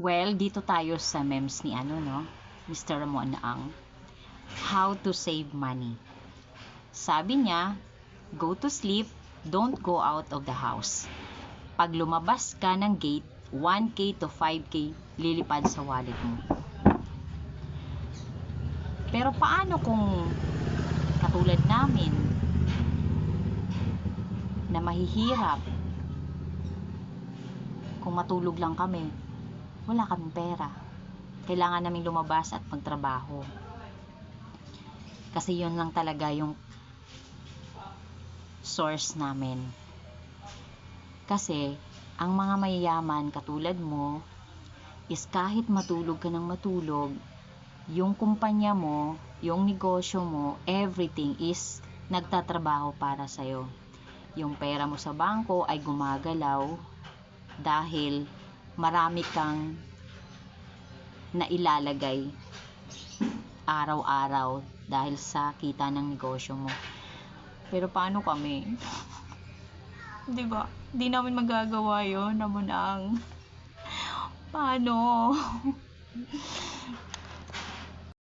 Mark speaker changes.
Speaker 1: Well, dito tayo sa memes ni Mr. Ramon ang How to Save Money. Sabi niya, go to sleep, don't go out of the house. Pag lumabas ka ng gate, 1K to 5K lilipad sa wallet mo. Pero paano kung katulad namin na mahihirap, kung matulog lang kami, wala kaming pera, kailangan naming lumabas at magtrabaho, kasi yun lang talaga yung source namin. Kasi ang mga mayayaman katulad mo is kahit matulog ka ng matulog, yung kumpanya mo, yung negosyo mo, everything is nagtatrabaho para sa'yo. Yung pera mo sa bangko ay gumagalaw dahil marami kang nailalagay araw-araw dahil sa kita ng negosyo mo. Pero paano kami? Diba? Di namin magagawa yun naman ang paano?